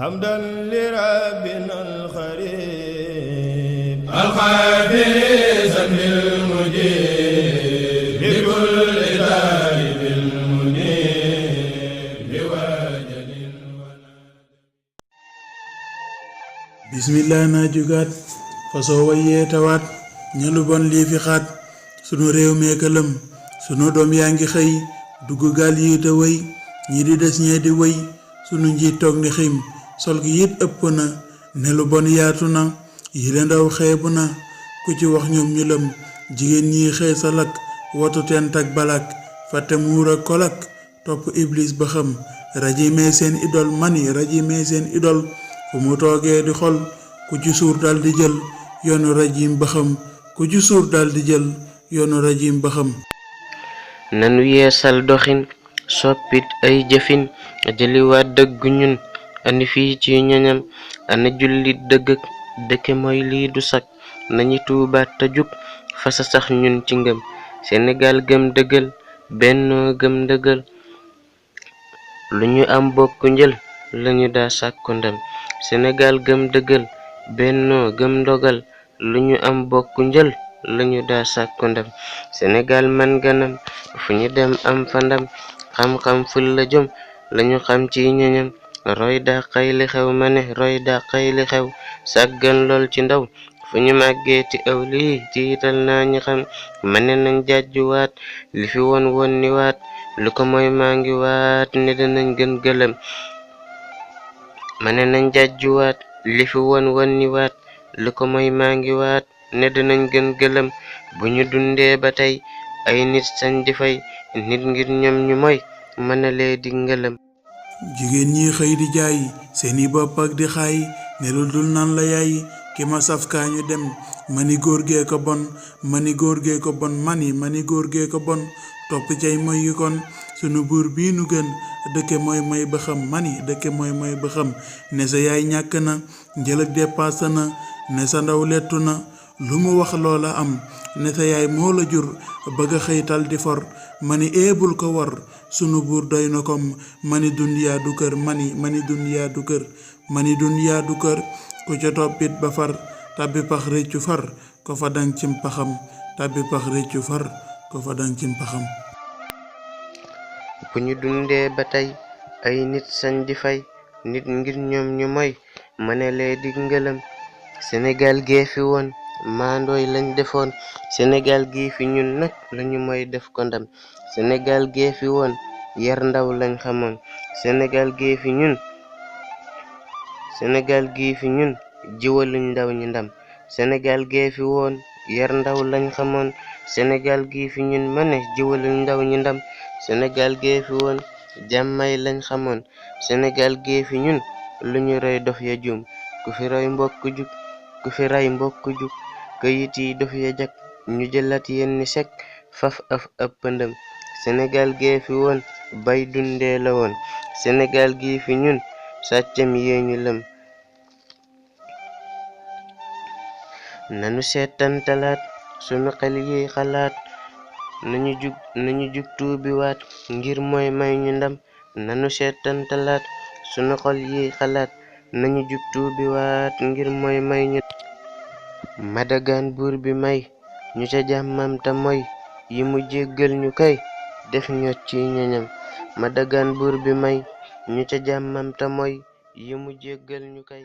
حمدا لربنا الخريب الخافي ذنب المجيب لكل ذاهب المنيب بوجل bismillah naa jugaat fasoo wayee tawaat ñalu bon lii fi xaat sunu réew meeka lëm sunu doom yaa ngi xëy dugg gaal yi te wëy ñi di des ñee di wëy sunu njiit toog ni xim sol gi it ëpp na ne lu bon yaatu na yi le ndaw xeebu na ku ci wax ñoom ñu lëm jigéen ñi xëy sa lakk watu tent ak balak fàtte muur ak kolak topp iblis ba xam rajimee seen idol mani rajimee seen idol fu mu toogee di xol ku ci suur dal di jël yoonu rajim ba xam ku ci suur dal di jël yoonu rajim ba xam nanu yeesal doxin soppit ay jëfin jëliwaat dëggu ñun ani fii ci ñoñam ana jullit dëgg dëkke mooy lii du sak nañu tuubaat te jug fasa sax ñun ci ngëm Sénégal gëm dëggal bennoo gëm dëggal lu ñu am bokku njël lañu daa sàkku ndam Sénégal gëm dëggal bennoo gëm ndogal lu ñu am bokku njël lañu daa sàkku ndam Sénégal man ganam fu ñu dem am fa ndam xam-xam ful la jom lañu xam ci ñoñam roy dàqay li xew ma ne roy dàqay li xew sàggan lool ci ndaw fu ñu màggeeti aw lii tiital naa ñi xam ma ne nañ jàjjuwaat li fi won ni waat lu ko mooy maa ngi waat ne danañ gën gëlëm ma ne nañ jàjjuwaat li fi won ni waat lu ko mooy maa ngi waat ne danañ gën gëlëm bu ñu dundee ba tey ay nit sañ di fay nit ngir ñoom ñu moy mën a lee di ngëlëm jigéen ñi xëy di jaay seeni bopp ak di xaay ne lu dul naan la yaay ki ma saf kaa ñu dem mani góor gee ko bon mani góor gee ko bon mani góor gee ko bon topp cay moy yu kon sunu buur bii nu gën dëkke mooy mooy ba xam mani dëkke mooy mooy ba xam ne sa yaay ñàkk na njël ak dépassé na ne sa ndaw lettu na lu mu wax loola am ne sa yaay moo la jur bëgg a xëytal di for mani eebul ko war sunu buur doy na kom mani dunyaa du kër mani dunyaa du kër mani dunyaa du kër ku ca toppit ba far tabbi pax réccu far ko fa dang cim paxam tabbi pax réccu far ko fa dang cim paxam bu ñu dundee ba tey ay nit sañ di fay nit ngir ñoom ñu moy mëne lee di ngëlëm Sénégal gee fi woon maandooy lañ defoon Sénégal gii fi ñun nag lañu moy def ko ndam Sénégal gee fi woon yar ndaw lañ xamoon Sénégal gii fi ñun jiwaluñ ndaw ñi ndam Sénégal gee fi woon yar ndaw lañ xamoon Sénégal gii fi ñun mëne jiwaluñ ndaw ñi ndam Sénégal gee fi woon jàmmay lañ xamoon Sénégal gee fi ñun lu ñu roy dof ya juum ku fi ray mbokk jug këyit yi dof ya jak ñu jëlat yenn sek faf ab pëndëm Sénégal gee fi woon bay dundee la woon Sénégal gii fi ñun sàccam yee ñu lëm nanu seetantalaat sunu xel yi xalaat nañu jug tuubi waat ngir mooy may ñu ndam nanu seetantalaat sunu xol yi xalaat nañu jug tuubi waat ngir mooy may ñu madagaan buur bi may ñu ca jàmmam te mooy yi mu jéggal ñu kay def ñot ci ñoñam madagaan buur bi may ñu ca jàmmam te mooy yi mu jéggal ñu kay